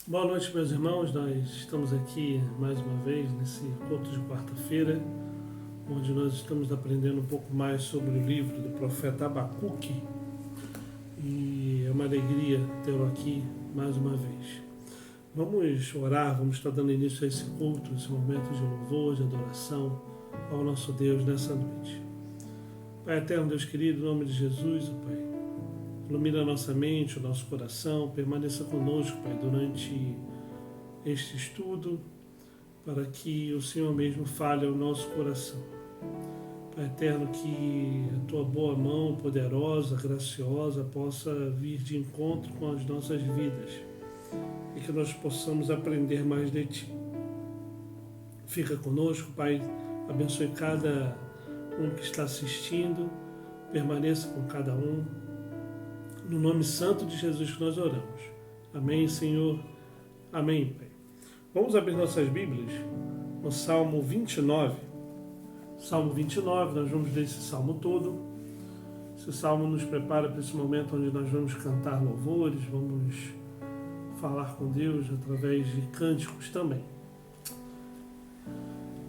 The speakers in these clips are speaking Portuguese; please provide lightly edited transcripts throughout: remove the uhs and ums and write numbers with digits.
Boa noite, meus irmãos. Nós estamos aqui mais uma vez nesse culto de quarta-feira, onde nós estamos aprendendo um pouco mais sobre o livro do profeta Abacuque, e é uma alegria tê-lo aqui mais uma vez. Vamos orar, vamos estar dando início a esse culto, esse momento de louvor, de adoração ao nosso Deus nessa noite. Pai eterno, Deus querido, em nome de Jesus, Pai, ilumina a nossa mente, o nosso coração, permaneça conosco, Pai, durante este estudo, para que o Senhor mesmo fale ao nosso coração. Pai eterno, que a Tua boa mão poderosa, graciosa, possa vir de encontro com as nossas vidas e que nós possamos aprender mais de Ti. Fica conosco, Pai, abençoe cada um que está assistindo, permaneça com cada um. No nome santo de Jesus que nós oramos. Amém, Senhor. Amém, Pai. Vamos abrir nossas Bíblias no Salmo 29. Salmo 29, nós vamos ler esse salmo todo. Esse salmo nos prepara para esse momento onde nós vamos cantar louvores, vamos falar com Deus através de cânticos também.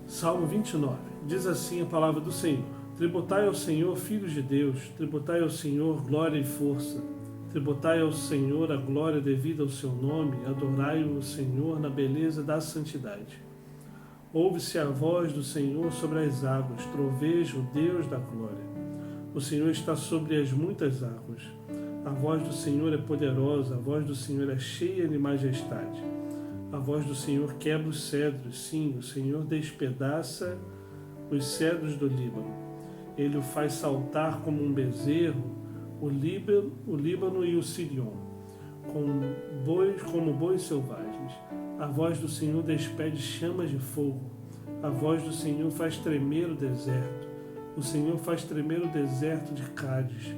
Salmo 29. Diz assim a palavra do Senhor. Tributai ao Senhor, filhos de Deus, tributai ao Senhor glória e força. Tributai ao Senhor a glória devida ao seu nome, adorai-o, Senhor, na beleza da santidade. Ouve-se a voz do Senhor sobre as águas, troveja o Deus da glória. O Senhor está sobre as muitas águas. A voz do Senhor é poderosa, a voz do Senhor é cheia de majestade. A voz do Senhor quebra os cedros, sim, o Senhor despedaça os cedros do Líbano. Ele o faz saltar como um bezerro, o Líbano e o Sirion, como bois selvagens. A voz do Senhor despede chamas de fogo. A voz do Senhor faz tremer o deserto. O Senhor faz tremer o deserto de Cádiz.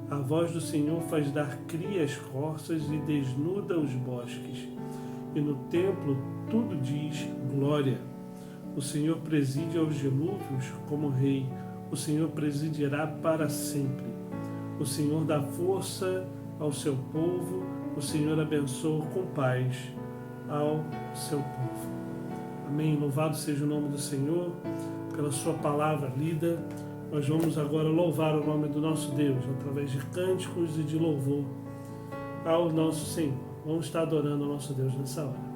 A voz do Senhor faz dar cria às corças e desnuda os bosques. E no templo tudo diz glória. O Senhor preside aos dilúvios como rei. O Senhor presidirá para sempre. O Senhor dá força ao seu povo. O Senhor abençoa com paz ao seu povo. Amém. Louvado seja o nome do Senhor pela sua palavra lida. Nós vamos agora louvar o nome do nosso Deus através de cânticos e de louvor ao nosso Senhor. Vamos estar adorando o nosso Deus nessa hora.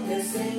Descendeu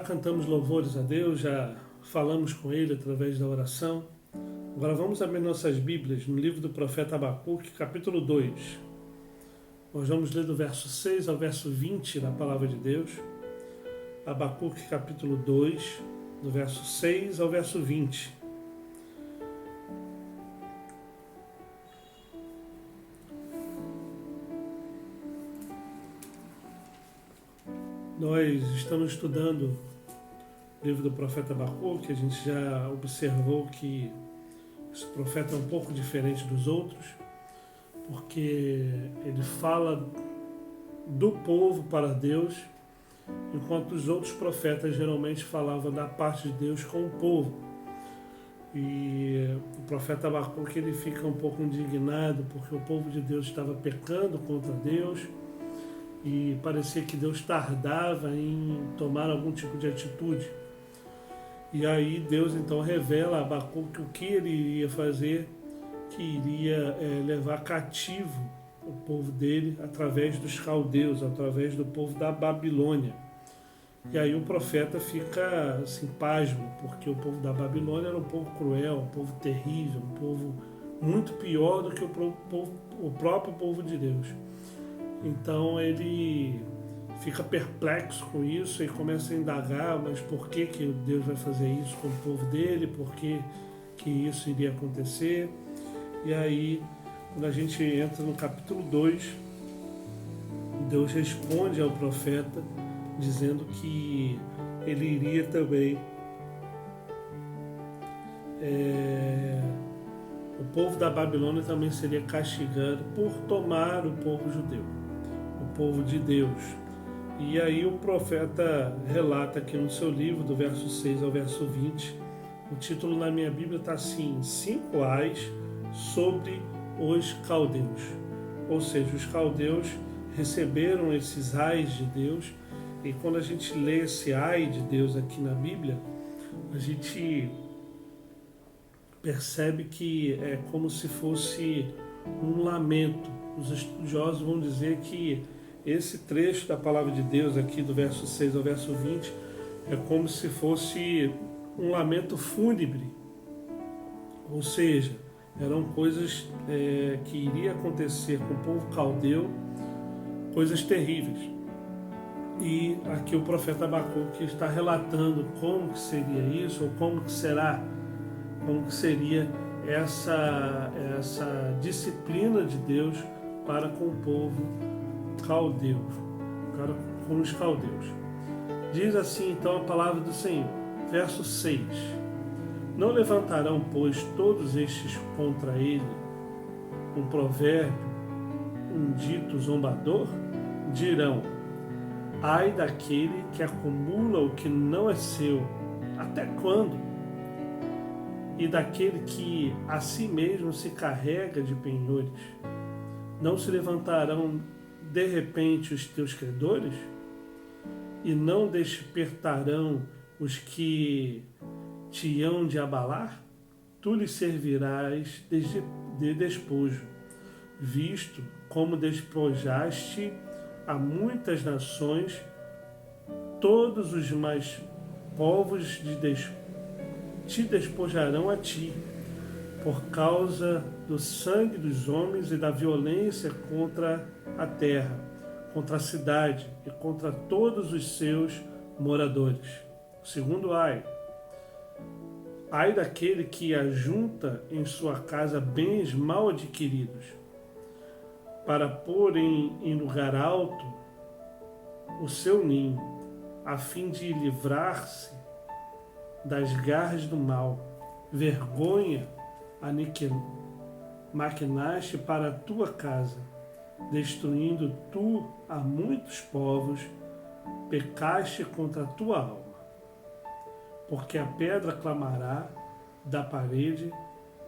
cantamos louvores a Deus, já falamos com Ele através da oração. Agora vamos abrir nossas Bíblias no livro do profeta Abacuque, capítulo 2. Nós vamos ler do verso 6 ao verso 20 da palavra de Deus. Abacuque, capítulo 2, do verso 6 ao verso 20. Nós estamos estudando o livro do profeta Abacuque. A gente já observou que esse profeta é um pouco diferente dos outros, porque ele fala do povo para Deus, enquanto os outros profetas geralmente falavam da parte de Deus com o povo. E o profeta Abacuque ele fica um pouco indignado porque o povo de Deus estava pecando contra Deus e parecia que Deus tardava em tomar algum tipo de atitude. E aí Deus então revela a Abacuque o que ele iria fazer, que iria levar cativo o povo dele através dos caldeus, através do povo da Babilônia. E aí o profeta fica assim, pasmo, porque o povo da Babilônia era um povo cruel, um povo terrível, um povo muito pior do que o próprio povo de Deus. Então ele fica perplexo com isso e começa a indagar, mas por que Deus vai fazer isso com o povo dele, por que isso iria acontecer. E aí, quando a gente entra no capítulo 2, Deus responde ao profeta dizendo que ele iria também o povo da Babilônia também seria castigado por tomar o povo judeu, o povo de Deus. E aí o profeta relata aqui no seu livro, do verso 6 ao verso 20, o título na minha Bíblia está assim: 5 ais sobre os caldeus. Ou seja, os caldeus receberam esses ais de Deus, e quando a gente lê esse ai de Deus aqui na Bíblia, a gente percebe que é como se fosse um lamento. Os estudiosos vão dizer que esse trecho da palavra de Deus aqui, do verso 6 ao verso 20, é como se fosse um lamento fúnebre. Ou seja, eram coisas que iriam acontecer com o povo caldeu, coisas terríveis. E aqui o profeta Abacuque está relatando como que seria isso, ou como que seria essa disciplina de Deus para com o povo caldeu, para com os caldeus. Diz assim então a palavra do Senhor, verso 6: Não levantarão, pois, todos estes contra ele um provérbio, um dito zombador? Dirão: ai daquele que acumula o que não é seu, até quando? E daquele que a si mesmo se carrega de penhores, não se levantarão de repente os teus credores? E não despertarão os que te hão de abalar? Tu lhes servirás de despojo, visto como despojaste a muitas nações, todos os mais povos te despojarão a ti, por causa do sangue dos homens e da violência contra a terra, contra a cidade e contra todos os seus moradores. Segundo ai daquele que ajunta em sua casa bens mal adquiridos, para pôr em lugar alto o seu ninho, a fim de livrar-se das garras do mal. Vergonha maquinaste para a tua casa, destruindo tu a muitos povos, pecaste contra a tua alma. Porque a pedra clamará da parede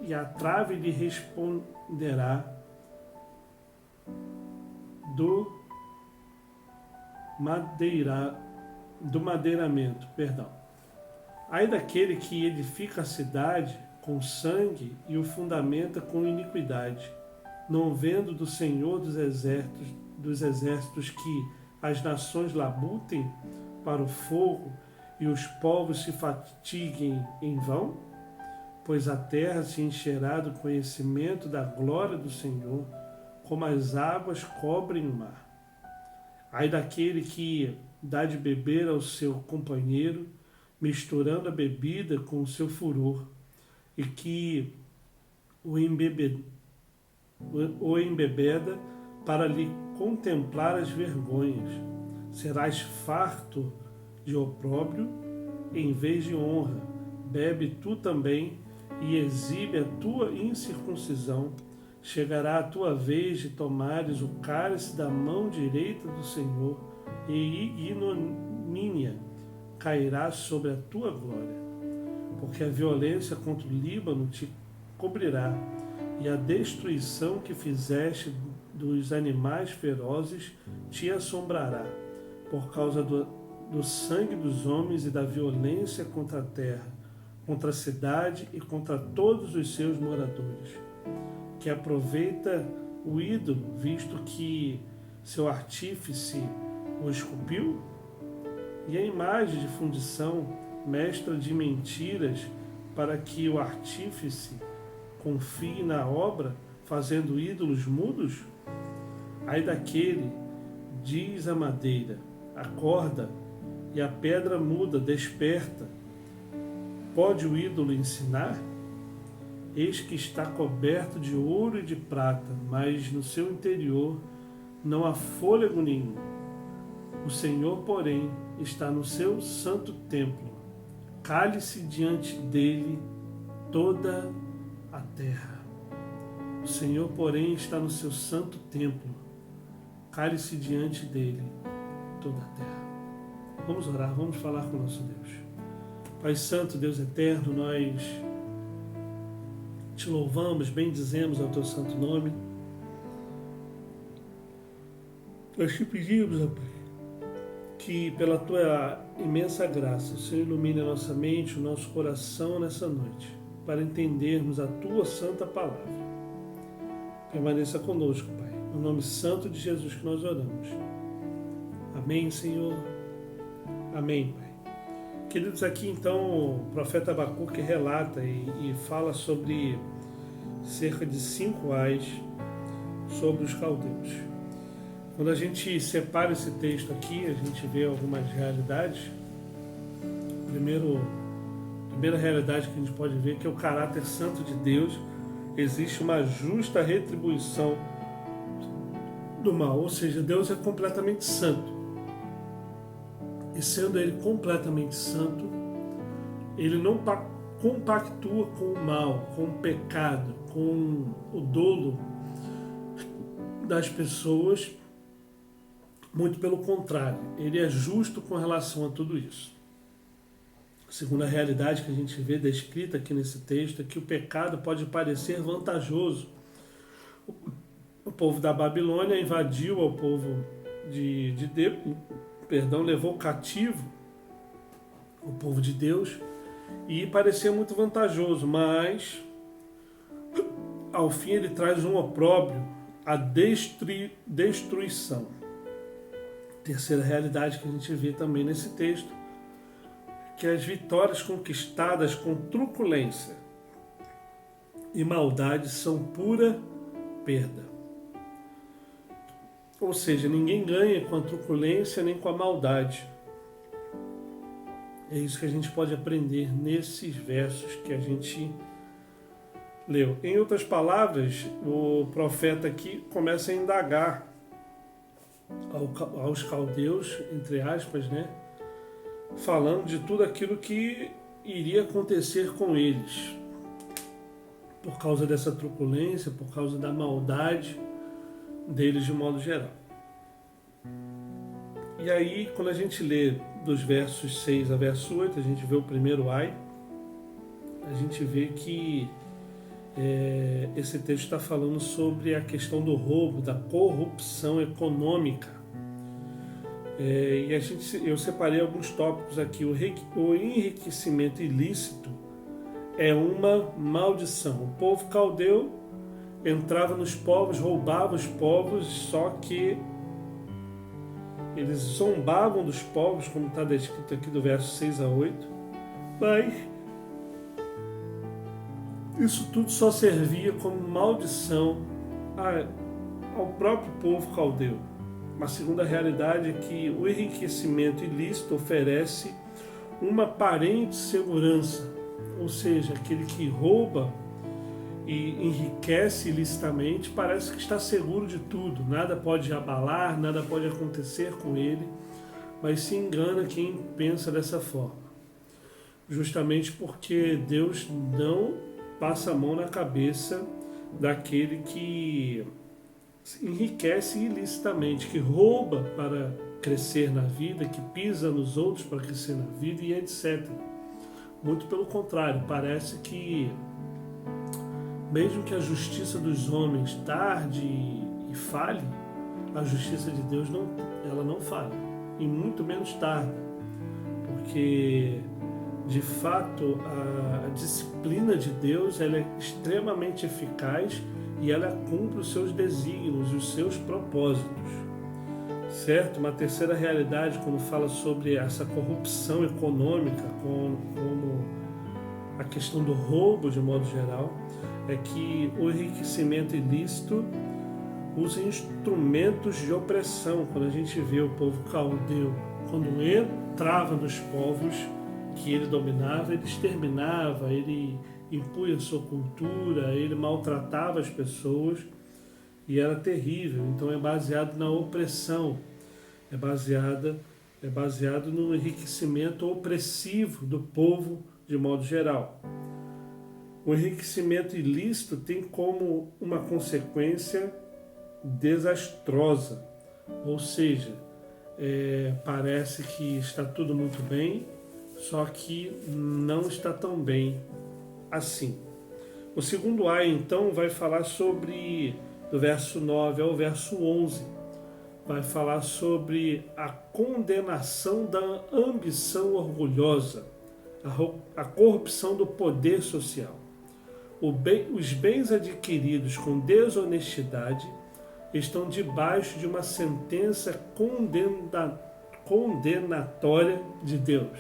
e a trave lhe responderá do madeiramento. Ai daquele que edifica a cidade com sangue e o fundamenta com iniquidade, não vendo do Senhor dos exércitos que as nações labutem para o fogo e os povos se fatiguem em vão? Pois a terra se encherá do conhecimento da glória do Senhor, como as águas cobrem o mar. Ai daquele que dá de beber ao seu companheiro, misturando a bebida com o seu furor, e que o embebeda para lhe contemplar as vergonhas. Serás farto de opróbrio em vez de honra. Bebe tu também e exibe a tua incircuncisão. Chegará a tua vez de tomares o cálice da mão direita do Senhor, e ignomínia cairá sobre a tua glória. Porque a violência contra o Líbano te cobrirá, e a destruição que fizeste dos animais ferozes te assombrará, por causa do sangue dos homens e da violência contra a terra, contra a cidade e contra todos os seus moradores, que aproveita o ídolo, visto que seu artífice o esculpiu, e a imagem de fundição, mestra de mentiras, para que o artífice confie na obra, fazendo ídolos mudos? Ai daquele, diz a madeira, acorda, e a pedra muda, desperta. Pode o ídolo ensinar? Eis que está coberto de ouro e de prata, mas no seu interior não há fôlego nenhum. O Senhor, porém, está no seu santo templo. Cale-se diante dele toda a terra. O Senhor, porém, está no seu santo templo. Cale-se diante dele toda a terra. Vamos orar, vamos falar com o nosso Deus. Pai Santo, Deus Eterno, nós te louvamos, bendizemos ao teu santo nome. Nós te pedimos, ó Pai, que pela tua imensa graça o Senhor ilumine a nossa mente, o nosso coração nessa noite, para entendermos a tua santa palavra. Permaneça conosco, Pai, no nome santo de Jesus que nós oramos. Amém, Senhor. Amém, Pai. Queridos, aqui então o profeta Abacuque relata e fala sobre cerca de 5 ais sobre os caldeus. Quando a gente separa esse texto aqui, a gente vê algumas realidades. Primeira realidade que a gente pode ver é que é o caráter santo de Deus. Existe uma justa retribuição do mal, ou seja, Deus é completamente santo. E sendo Ele completamente santo, Ele não compactua com o mal, com o pecado, com o dolo das pessoas. Muito pelo contrário, Ele é justo com relação a tudo isso. A segunda realidade que a gente vê descrita aqui nesse texto é que o pecado pode parecer vantajoso. O povo da Babilônia invadiu ao povo de Deus, levou cativo o povo de Deus e parecia muito vantajoso, mas ao fim ele traz um opróbrio, a destruição. Terceira realidade que a gente vê também nesse texto, que as vitórias conquistadas com truculência e maldade são pura perda. Ou seja, ninguém ganha com a truculência nem com a maldade. É isso que a gente pode aprender nesses versos que a gente leu. Em outras palavras, o profeta aqui começa a indagar aos caldeus, entre aspas, né? Falando de tudo aquilo que iria acontecer com eles por causa dessa truculência, por causa da maldade deles de modo geral. E aí, quando a gente lê dos versos 6 a verso 8, a gente vê o primeiro ai, a gente vê que esse texto está falando sobre a questão do roubo, da corrupção econômica. E eu separei alguns tópicos aqui. O enriquecimento ilícito é uma maldição. O povo caldeu entrava nos povos, roubava os povos, só que eles zombavam dos povos, como está descrito aqui do verso 6 a 8, mas isso tudo só servia como maldição ao próprio povo caldeu. Uma segunda realidade é que o enriquecimento ilícito oferece uma aparente segurança, ou seja, aquele que rouba e enriquece ilicitamente parece que está seguro de tudo, nada pode abalar, nada pode acontecer com ele, mas se engana quem pensa dessa forma, justamente porque Deus não passa a mão na cabeça daquele que enriquece ilicitamente, que rouba para crescer na vida, que pisa nos outros para crescer na vida e etc. Muito pelo contrário, parece que mesmo que a justiça dos homens tarde e falhe, a justiça de Deus ela não falha, e muito menos tarda, porque de fato a disciplina de Deus ela é extremamente eficaz e ela cumpre os seus desígnios, os seus propósitos, certo? Uma terceira realidade, quando fala sobre essa corrupção econômica, como a questão do roubo de modo geral, é que o enriquecimento ilícito usa instrumentos de opressão. Quando a gente vê o povo caldeu, quando entrava nos povos que ele dominava, ele exterminava, ele impunha sua cultura, ele maltratava as pessoas e era terrível. Então é baseado na opressão, é baseado no enriquecimento opressivo do povo de modo geral. O enriquecimento ilícito tem como uma consequência desastrosa, ou seja, parece que está tudo muito bem, só que não está tão bem assim. O segundo A, então, vai falar sobre, do verso 9 ao verso 11, vai falar sobre a condenação da ambição orgulhosa, a corrupção do poder social. Os bens adquiridos com desonestidade estão debaixo de uma sentença condenatória de Deus.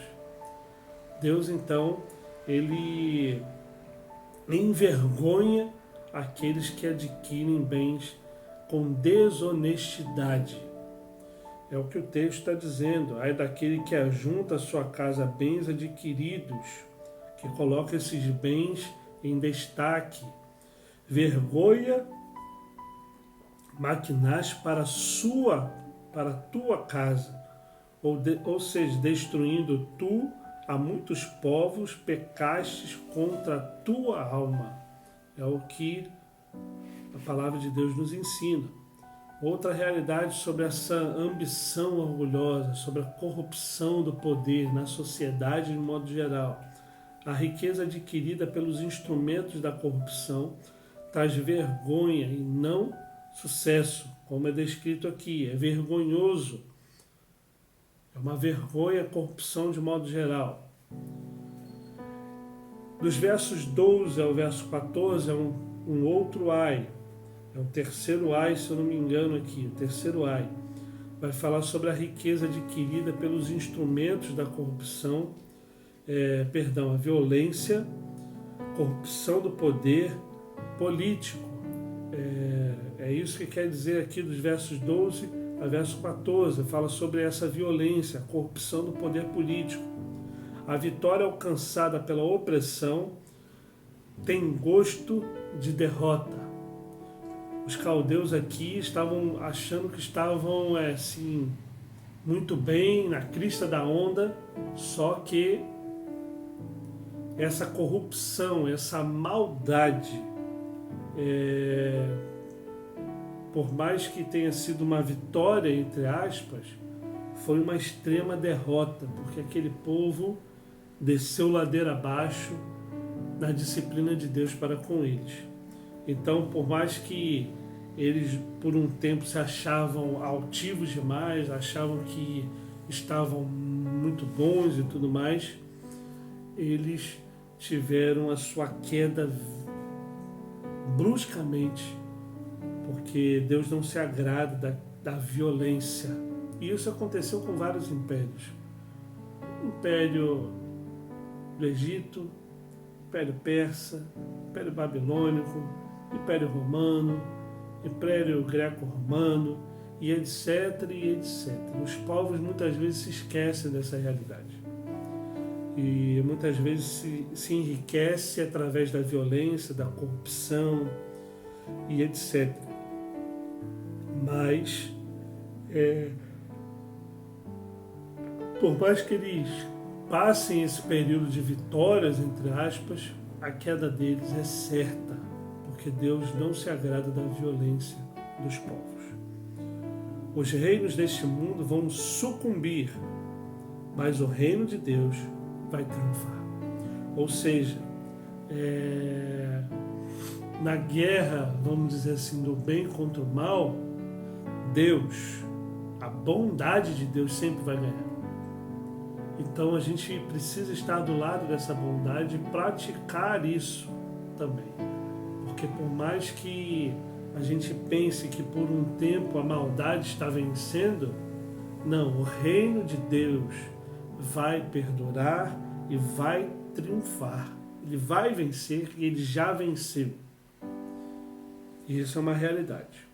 Deus, então, ele envergonha aqueles que adquirem bens com desonestidade. É o que o texto está dizendo. Ai daquele que ajunta à sua casa bens adquiridos, que coloca esses bens em destaque. Vergonha maquinaste para a tua casa, ou seja, destruindo tu a muitos povos, pecastes contra a tua alma. É o que a palavra de Deus nos ensina. Outra realidade sobre essa ambição orgulhosa, sobre a corrupção do poder na sociedade de modo geral. A riqueza adquirida pelos instrumentos da corrupção traz vergonha e não sucesso, como é descrito aqui. É vergonhoso. É uma vergonha a corrupção de modo geral. Dos versos 12 ao verso 14 é um outro ai. É o terceiro ai, se eu não me engano aqui. O terceiro ai vai falar sobre a riqueza adquirida pelos instrumentos da corrupção, a violência, corrupção do poder político. É isso que quer dizer aqui dos versos 12 a verso 14. Fala sobre essa violência, a corrupção do poder político. A vitória alcançada pela opressão tem gosto de derrota. Os caldeus aqui estavam achando que estavam muito bem, na crista da onda, só que essa corrupção, essa maldade, por mais que tenha sido uma vitória, entre aspas, foi uma extrema derrota, porque aquele povo desceu ladeira abaixo na disciplina de Deus para com eles. Então, por mais que eles por um tempo se achavam altivos demais, achavam que estavam muito bons e tudo mais, eles tiveram a sua queda bruscamente, porque Deus não se agrada da violência E isso aconteceu com vários impérios. Império do Egito, Império Persa, Império Babilônico, Império Romano, Império Greco-Romano, e etc, e etc. Os povos muitas vezes se esquecem dessa realidade. E muitas vezes se enriquece através da violência, da corrupção e etc. Mas, por mais que eles passem esse período de vitórias, entre aspas, a queda deles é certa, porque Deus não se agrada da violência dos povos. Os reinos deste mundo vão sucumbir, mas o reino de Deus vai triunfar. Ou seja, na guerra, vamos dizer assim, do bem contra o mal, Deus, a bondade de Deus sempre vai ganhar. Então a gente precisa estar do lado dessa bondade e praticar isso também. Porque por mais que a gente pense que por um tempo a maldade está vencendo, não, o reino de Deus vai perdurar e vai triunfar. Ele vai vencer e ele já venceu. E isso é uma realidade.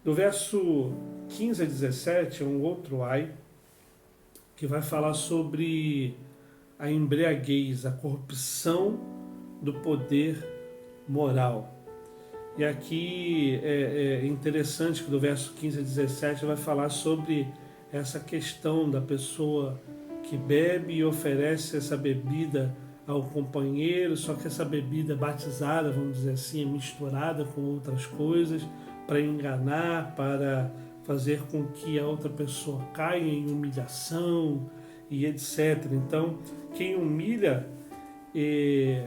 Do verso 15 a 17 é um outro ai, que vai falar sobre a embriaguez, a corrupção do poder moral. E aqui é interessante que do verso 15 a 17 vai falar sobre essa questão da pessoa que bebe e oferece essa bebida ao companheiro, só que essa bebida batizada, vamos dizer assim, é misturada com outras coisas para enganar, para fazer com que a outra pessoa caia em humilhação e etc. Então, quem humilha e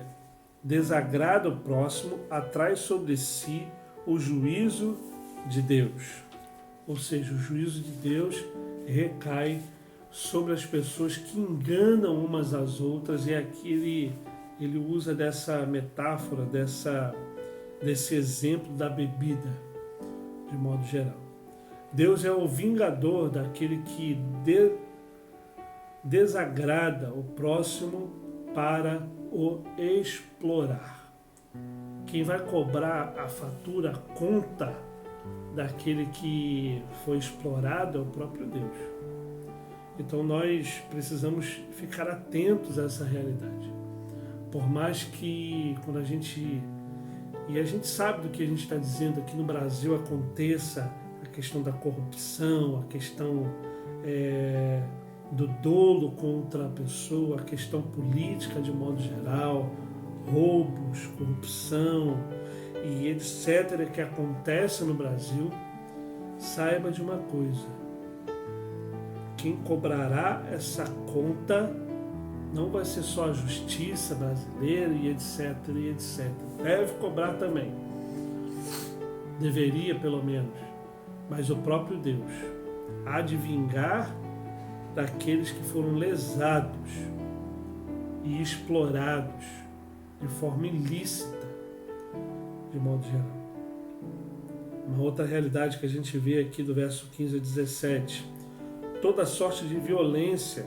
desagrada o próximo atrai sobre si o juízo de Deus. Ou seja, o juízo de Deus recai sobre as pessoas que enganam umas às outras, e aqui ele usa dessa metáfora, desse exemplo da bebida, de modo geral. Deus é o vingador daquele que desagrada o próximo para o explorar. Quem vai cobrar a fatura, a conta daquele que foi explorado é o próprio Deus. Então nós precisamos ficar atentos a essa realidade. Por mais que quando a gente sabe do que a gente está dizendo aqui no Brasil aconteça a questão da corrupção, a questão do dolo contra a pessoa, a questão política de modo geral, roubos, corrupção e etc. que acontece no Brasil, saiba de uma coisa: quem cobrará essa conta não vai ser só a justiça brasileira e etc, e etc. Deve cobrar também. Deveria, pelo menos. Mas o próprio Deus há de vingar daqueles que foram lesados e explorados de forma ilícita, de modo geral. Uma outra realidade que a gente vê aqui do verso 15 a 17: toda sorte de violência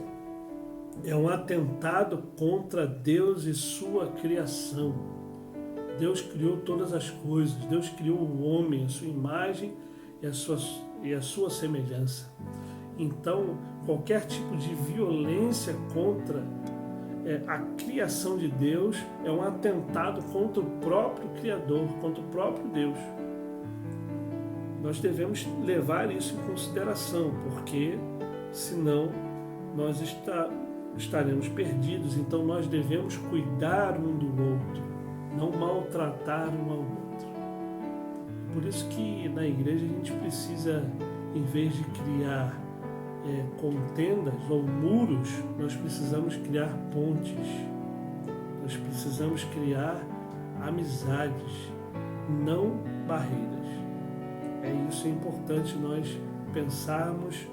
é um atentado contra Deus e sua criação. Deus criou todas as coisas, Deus criou o homem, a sua imagem e a sua semelhança. Então, qualquer tipo de violência contra a criação de Deus é um atentado contra o próprio Criador, contra o próprio Deus. Nós devemos levar isso em consideração, porque senão nós estaremos perdidos. Então nós devemos cuidar um do outro, não maltratar um ao outro. Por isso que na igreja a gente precisa, em vez de criar contendas ou muros, nós precisamos criar pontes. Nós precisamos criar amizades, não barreiras. Isso é importante nós pensarmos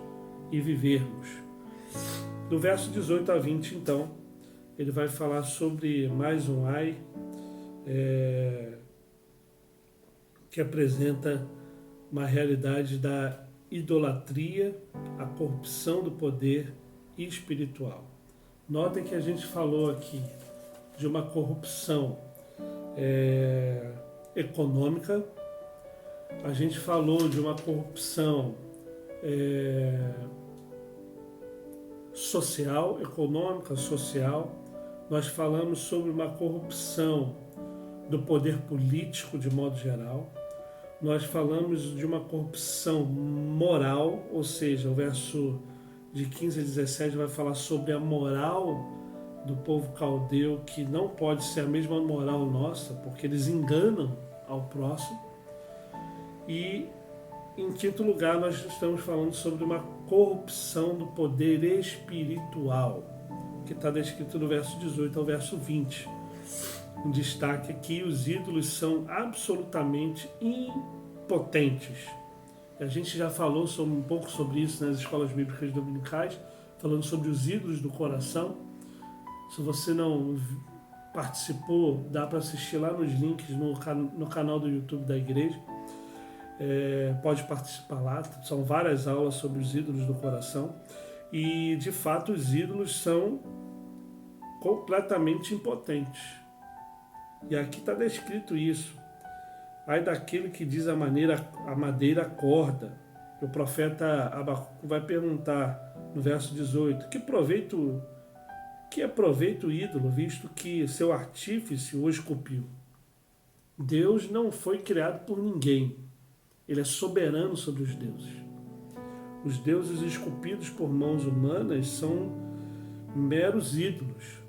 e vivermos. Do verso 18 a 20, então, ele vai falar sobre mais um ai que apresenta uma realidade da idolatria, a corrupção do poder espiritual. Notem que a gente falou aqui de uma corrupção econômica, a gente falou de uma corrupção social, econômica, social. Nós falamos sobre uma corrupção do poder político de modo geral. Nós falamos de uma corrupção moral, ou seja, o verso de 15 a 17 vai falar sobre a moral do povo caldeu, que não pode ser a mesma moral nossa, porque eles enganam ao próximo. E, em quinto lugar, nós estamos falando sobre uma corrupção do poder espiritual, que está descrito no verso 18 ao verso 20. Um destaque aqui: os ídolos são absolutamente impotentes. A gente já falou um pouco sobre isso nas escolas bíblicas dominicais, falando sobre os ídolos do coração. Se você não participou, dá para assistir lá nos links no canal do YouTube da igreja. Pode participar lá, são várias aulas sobre os ídolos do coração. E, de fato, os ídolos são completamente impotentes. E aqui está descrito isso. Ai daquele que diz a madeira corda. O profeta Abacuque vai perguntar no verso 18: que é proveito o ídolo, visto que seu artífice o esculpiu? Deus não foi criado por ninguém. Ele é soberano sobre os deuses. Os deuses esculpidos por mãos humanas são meros ídolos.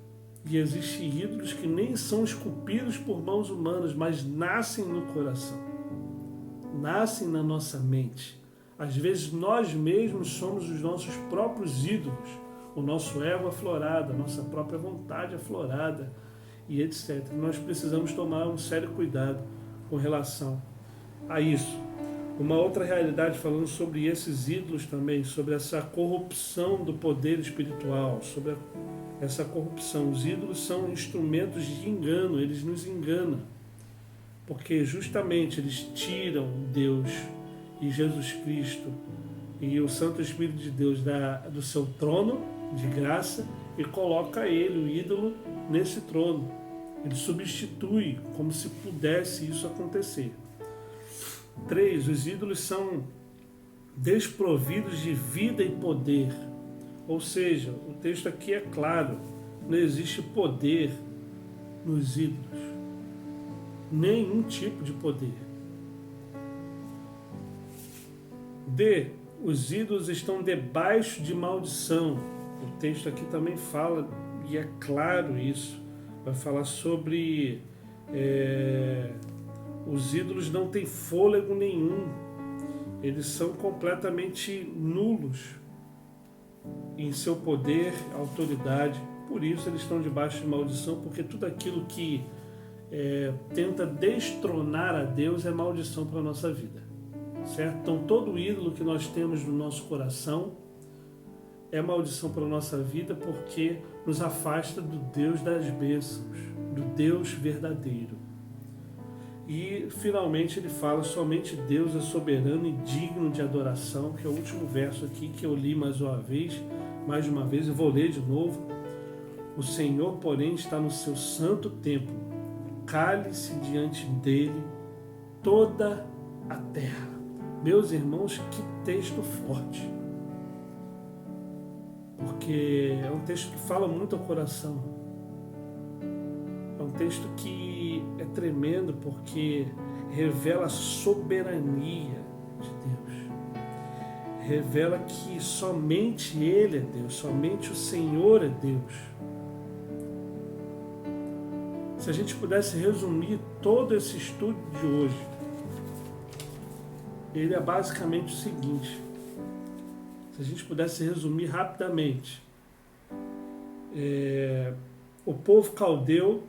E existem ídolos que nem são esculpidos por mãos humanas, mas nascem no coração, nascem na nossa mente. Às vezes nós mesmos somos os nossos próprios ídolos, o nosso ego aflorado, a nossa própria vontade aflorada e etc. Nós precisamos tomar um sério cuidado com relação a isso. Uma outra realidade, falando sobre esses ídolos também, sobre essa corrupção do poder espiritual, sobre essa corrupção. Os ídolos são instrumentos de engano, eles nos enganam, porque justamente eles tiram Deus e Jesus Cristo e o Santo Espírito de Deus do seu trono de graça e coloca ele, o ídolo, nesse trono. Ele substitui, como se pudesse isso acontecer. 3. Os ídolos são desprovidos de vida e poder. Ou seja, o texto aqui é claro, não existe poder nos ídolos. Nenhum tipo de poder. D. Os ídolos estão debaixo de maldição. O texto aqui também fala, e é claro isso, vai falar sobre os ídolos não têm fôlego nenhum, eles são completamente nulos em seu poder, autoridade. Por isso eles estão debaixo de maldição, porque tudo aquilo que tenta destronar a Deus é maldição para a nossa vida, certo? Então todo ídolo que nós temos no nosso coração é maldição para a nossa vida, porque nos afasta do Deus das bênçãos, do Deus verdadeiro. E finalmente ele fala: somente Deus é soberano e digno de adoração, que é o último verso aqui que eu li mais uma vez, eu vou ler de novo. O Senhor, porém, está no seu santo templo, cale-se diante dele toda a terra. Meus irmãos, que texto forte, porque é um texto que fala muito ao coração. É um texto que é tremendo, porque revela a soberania de Deus. Revela que somente Ele é Deus, somente o Senhor é Deus. Se a gente pudesse resumir todo esse estudo de hoje, ele é basicamente o seguinte: se a gente pudesse resumir rapidamente, o povo caldeu,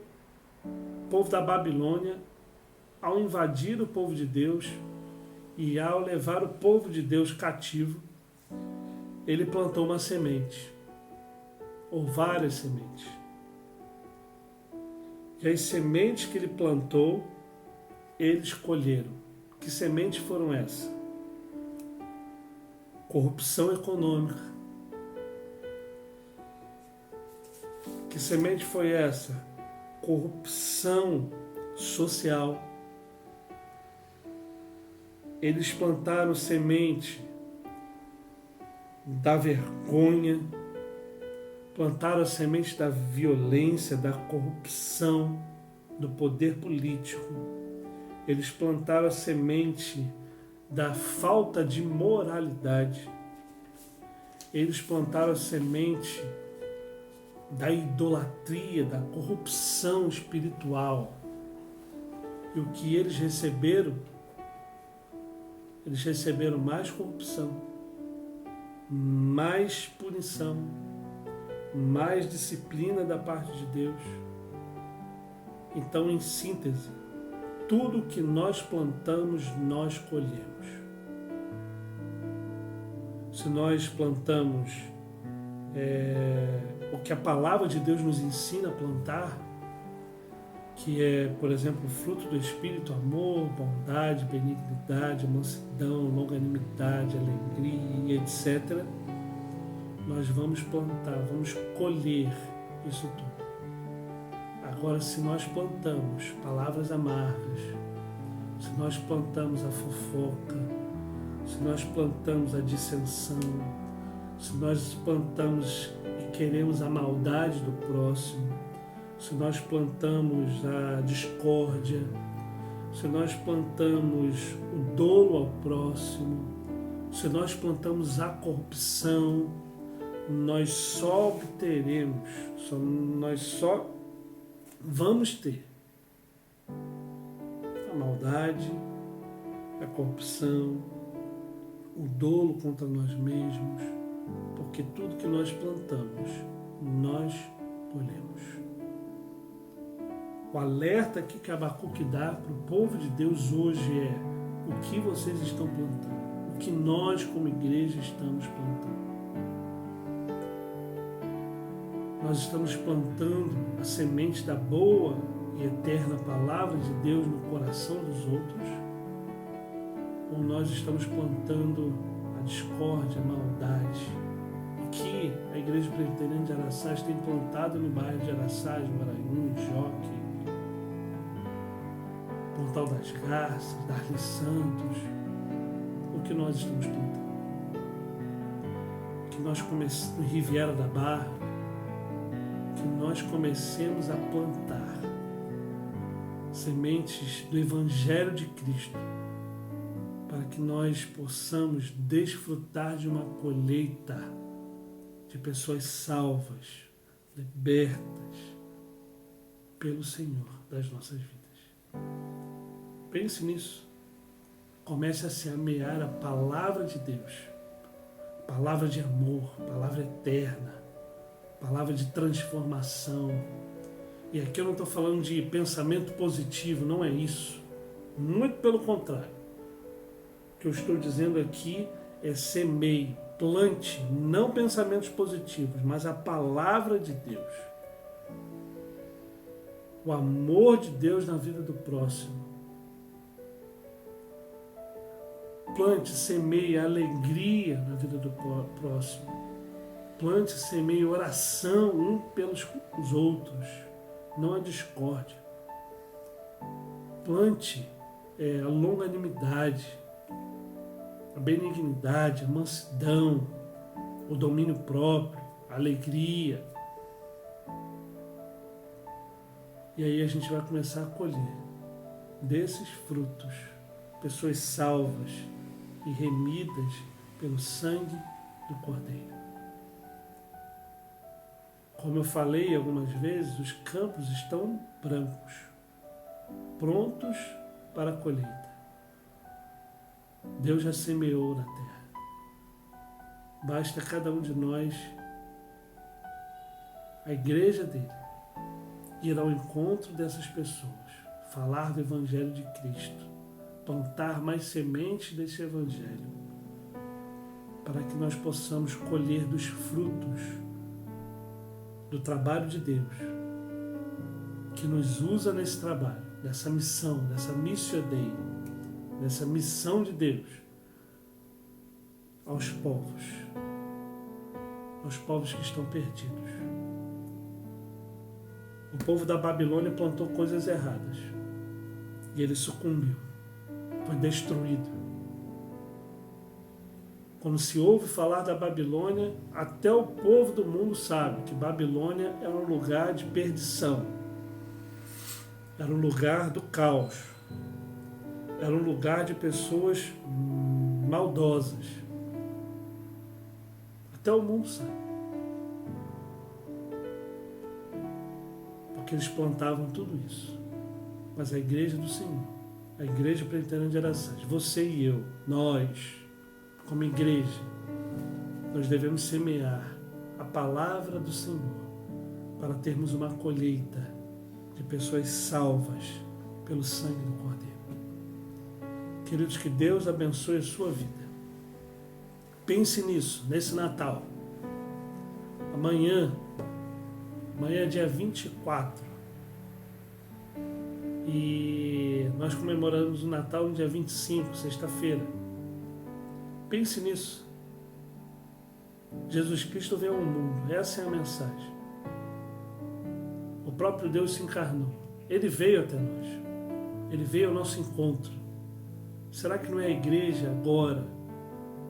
o povo da Babilônia, ao invadir o povo de Deus e ao levar o povo de Deus cativo, ele plantou uma semente, ou várias sementes. E as sementes que ele plantou, eles colheram. Que sementes foram essas? corrupção econômica. Que semente foi essa? Corrupção social. Eles plantaram semente da vergonha, plantaram a semente da violência, da corrupção, do poder político. Eles plantaram a semente da falta de moralidade. Eles plantaram a semente da idolatria, da corrupção espiritual. E o que eles receberam mais corrupção, mais punição, mais disciplina da parte de Deus. Então, em síntese, tudo que nós plantamos, nós colhemos. Se nós plantamos o que a palavra de Deus nos ensina a plantar, que é, por exemplo, o fruto do Espírito, amor, bondade, benignidade, mansidão, longanimidade, alegria, etc., nós vamos plantar, vamos colher isso tudo. Agora, se nós plantamos palavras amargas, se nós plantamos a fofoca, se nós plantamos a dissensão, se nós plantamos e queremos a maldade do próximo, se nós plantamos a discórdia, se nós plantamos o dolo ao próximo, se nós plantamos a corrupção, nós só obteremos, nós só vamos ter a maldade, a corrupção, o dolo contra nós mesmos, porque tudo que nós plantamos, nós colhemos. O alerta que Abacuque dá para o povo de Deus hoje é: o que vocês estão plantando? O que nós como igreja estamos plantando? Nós estamos plantando a semente da boa e eterna palavra de Deus no coração dos outros? Ou nós estamos plantando a discórdia, a maldade? O que a Igreja Presbiteriana de Araçás tem plantado no bairro de Araçás, Maranhão, Joque, Pontal das Garças, Darli Santos? O que nós estamos plantando? Que nós comecemos no Riviera da Barra, que nós comecemos a plantar sementes do Evangelho de Cristo, para que nós possamos desfrutar de uma colheita de pessoas salvas, libertas pelo Senhor das nossas vidas. Pense nisso. Comece a semear a palavra de Deus, palavra de amor, palavra eterna, palavra de transformação. E aqui eu não estou falando de pensamento positivo, não é isso. Muito pelo contrário. O que eu estou dizendo aqui é semeie, plante, não pensamentos positivos, mas a palavra de Deus. O amor de Deus na vida do próximo. Plante, semeie a alegria na vida do próximo. Plante, semeie oração um pelos outros, não a discórdia. Plante a longanimidade, a benignidade, a mansidão, o domínio próprio, a alegria. E aí a gente vai começar a colher desses frutos pessoas salvas e remidas pelo sangue do Cordeiro. Como eu falei algumas vezes, os campos estão brancos, prontos para a colheita. Deus já semeou na terra. Basta cada um de nós, a igreja dele, ir ao encontro dessas pessoas, falar do Evangelho de Cristo, plantar mais sementes desse Evangelho, para que nós possamos colher dos frutos do trabalho de Deus, que nos usa nesse trabalho, dessa missão, dessa missio Dei, dessa missão de Deus, aos povos que estão perdidos. O povo da Babilônia plantou coisas erradas e ele sucumbiu, foi destruído. Quando se ouve falar da Babilônia, até o povo do mundo sabe que Babilônia era um lugar de perdição, era um lugar do caos, era um lugar de pessoas maldosas. Até o mundo sabe. Porque eles plantavam tudo isso. Mas a igreja do Senhor, a igreja presbiteriana de Araçás, você e eu, nós, como igreja, nós devemos semear a palavra do Senhor para termos uma colheita de pessoas salvas pelo sangue do Cordeiro. Queridos, que Deus abençoe a sua vida. Pense nisso, nesse Natal. Amanhã é dia 24. E nós comemoramos o Natal no dia 25, sexta-feira. Pense nisso. Jesus Cristo veio ao mundo. Essa é a mensagem. O próprio Deus se encarnou. Ele veio até nós. Ele veio ao nosso encontro. Será que não é a igreja agora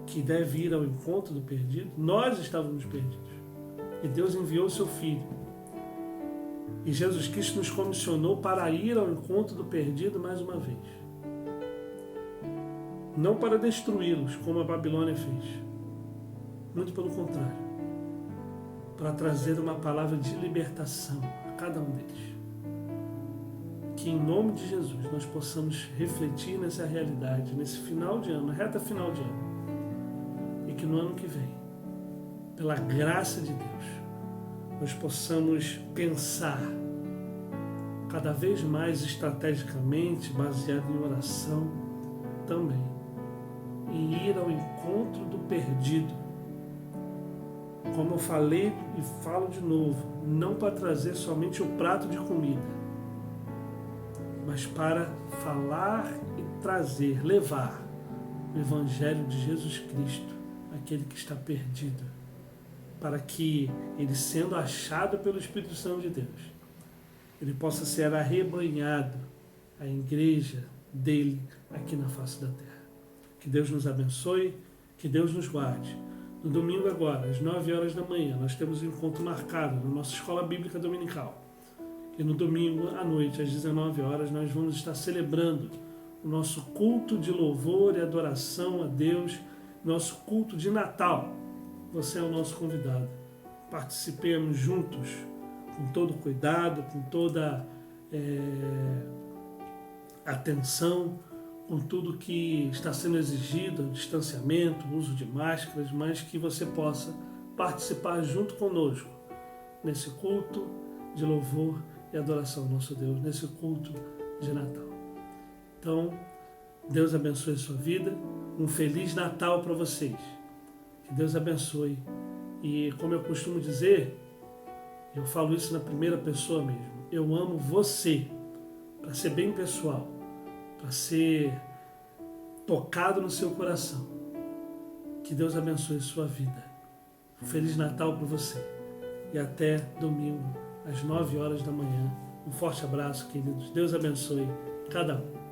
que deve ir ao encontro do perdido? Nós estávamos perdidos. E Deus enviou o seu Filho. E Jesus Cristo nos comissionou para ir ao encontro do perdido mais uma vez. Não para destruí-los, como a Babilônia fez. Muito pelo contrário. Para trazer uma palavra de libertação a cada um deles. Que em nome de Jesus nós possamos refletir nessa realidade, nesse final de ano, na reta final de ano. E que no ano que vem, pela graça de Deus, nós possamos pensar cada vez mais estrategicamente, baseado em oração também, e ir ao encontro do perdido. Como eu falei e falo de novo, não para trazer somente o prato de comida, mas para falar e trazer, levar o Evangelho de Jesus Cristo àquele que está perdido, para que ele, sendo achado pelo Espírito Santo de Deus, ele possa ser arrebanhado à igreja dele aqui na face da terra. Que Deus nos abençoe, que Deus nos guarde. No domingo agora, às 9 horas da manhã, nós temos um encontro marcado na nossa Escola Bíblica Dominical. E no domingo à noite, às 19 horas, nós vamos estar celebrando o nosso culto de louvor e adoração a Deus, nosso culto de Natal. Você é o nosso convidado. Participemos juntos, com todo cuidado, com toda atenção, com tudo que está sendo exigido, o distanciamento, o uso de máscaras, mas que você possa participar junto conosco nesse culto de louvor e adoração ao nosso Deus, nesse culto de Natal. Então, Deus abençoe a sua vida, um Feliz Natal para vocês. Que Deus abençoe. E como eu costumo dizer, eu falo isso na primeira pessoa mesmo, eu amo você, para ser bem pessoal, para ser tocado no seu coração. Que Deus abençoe a sua vida. Um Feliz Natal para você. E até domingo, às 9 horas da manhã. Um forte abraço, queridos. Deus abençoe cada um.